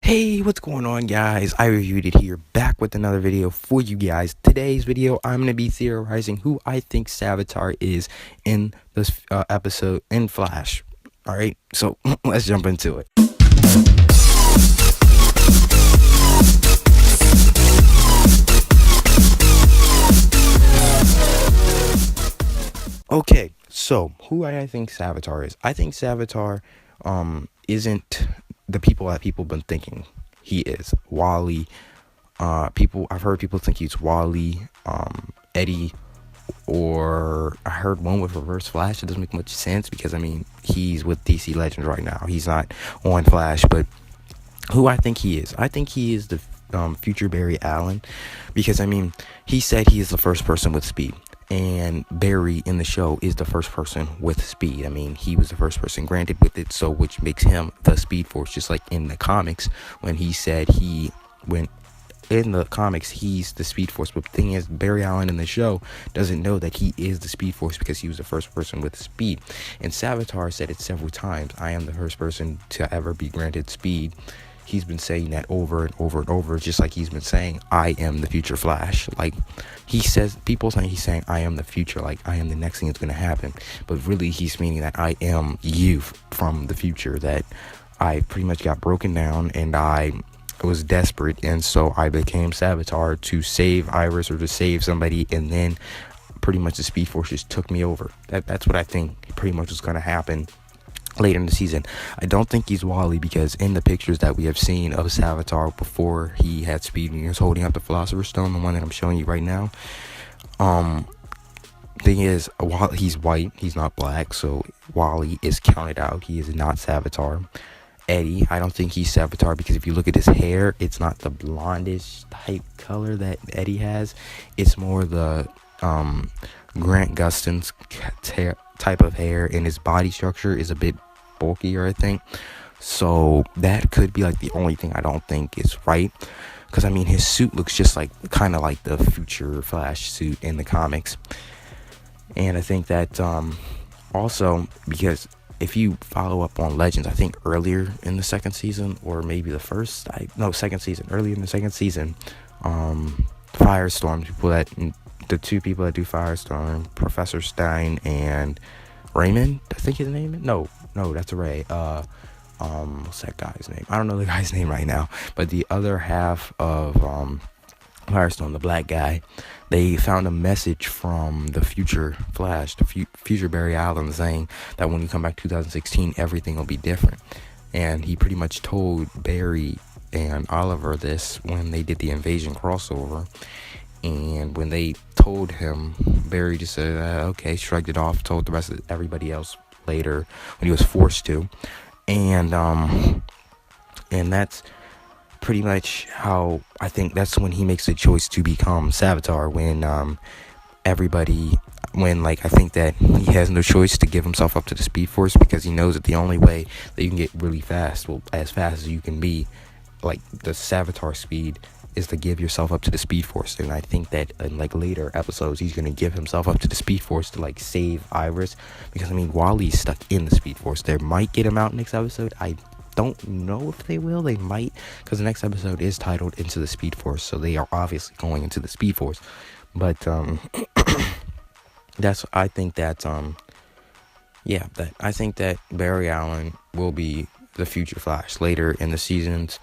Hey, what's going on, guys? I reviewed it here, back with another video for you guys. Today's video, I'm going to be theorizing who I think Savitar is in this episode in Flash. Alright, so let's jump into it. Okay, so who I think Savitar is. I think Savitar isn't the people that people been thinking he is. Wally. I've heard people think he's Wally, Eddie, or I heard one with Reverse Flash. It doesn't make much sense because he's with DC Legends right now. He's not on Flash, but who I think he is the future Barry Allen, because he said he is the first person with speed. And Barry in the show is the first person with speed. He was the first person granted with it, so which makes him the Speed Force, just like in the comics when he said in the comics he's the Speed Force. But the thing is, Barry Allen in the show doesn't know that he is the Speed Force because he was the first person with speed. And Savitar said it several times: I am the first person to ever be granted speed. He's been saying that over and over and over, just like he's been saying, I am the future Flash. Like, people saying he's saying, I am the future, like I am the next thing that's going to happen. But really, he's meaning that I am you from the future, that I pretty much got broken down and I was desperate. And so I became Savitar to save Iris or to save somebody. And then pretty much the Speed Force just took me over. That's what I think pretty much was going to happen later in the season. I don't think he's Wally, because in the pictures that we have seen of Savitar before he had speed, and he was holding up the Philosopher's Stone, the one that I'm showing you right now. Thing is, he's white, he's not black, so Wally is counted out. He is not Savitar. Eddie, I don't think he's Savitar, because if you look at his hair, it's not the blondish type color that Eddie has. It's more the Grant Gustin's type of hair, and his body structure is a bit bulkier, I think. So that could be like the only thing I don't think is right, because his suit looks just like kind of like the future Flash suit in the comics. And I think that also, because if you follow up on Legends, I think earlier in the second season, or maybe second season, early in the second season, Firestorm, the two people that do Firestorm, Professor Stein and Raymond, I think his name is? No, that's Ray. What's that guy's name? I don't know the guy's name right now, but the other half of Firestorm, the black guy, they found a message from the future Flash, the future Barry Allen, saying that when you come back 2016, everything will be different. And he pretty much told Barry and Oliver this when they did the Invasion crossover. And when they told him, Barry just said, okay, shrugged it off, told the rest of everybody else later when he was forced to. And that's pretty much how I think that's when he makes the choice to become Savitar, I think that he has no choice to give himself up to the Speed Force, because he knows that the only way that you can get really fast, as fast as you can be, like the Savitar speed, is to give yourself up to the Speed Force. And I think that in later episodes, he's going to give himself up to the Speed Force to save Iris, because Wally's stuck in the Speed Force. They might get him out next episode. I don't know if they will. They might, because the next episode is titled Into the Speed Force, so they are obviously going into the Speed Force. But I think that Barry Allen will be the future Flash later in the seasons.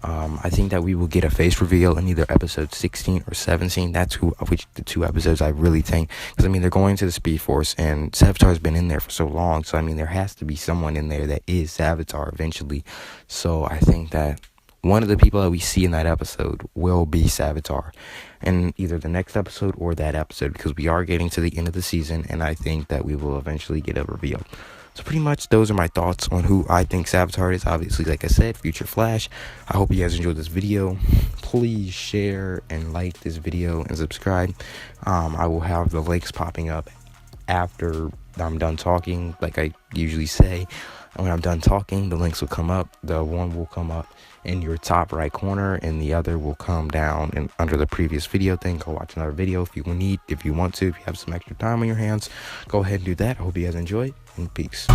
I think that we will get a face reveal in either episode 16 or 17. That's which the two episodes I really think, because they're going to the Speed Force, and Savitar's been in there for so long, so there has to be someone in there that is Savitar eventually. So I think that one of the people that we see in that episode will be Savitar, in either the next episode or that episode, because we are getting to the end of the season, and I think that we will eventually get a reveal. So pretty much those are my thoughts on who I think Savitar is. Obviously, like I said, future Flash. I hope you guys enjoyed this video. Please share and like this video and subscribe. I will have the links popping up after I'm done talking, like I usually say. And when I'm done talking, the links will come up. The one will come up in your top right corner, and the other will come down and under the previous video thing. Go watch another video if you want to. If you have some extra time on your hands, go ahead and do that. I hope you guys enjoy, and peace.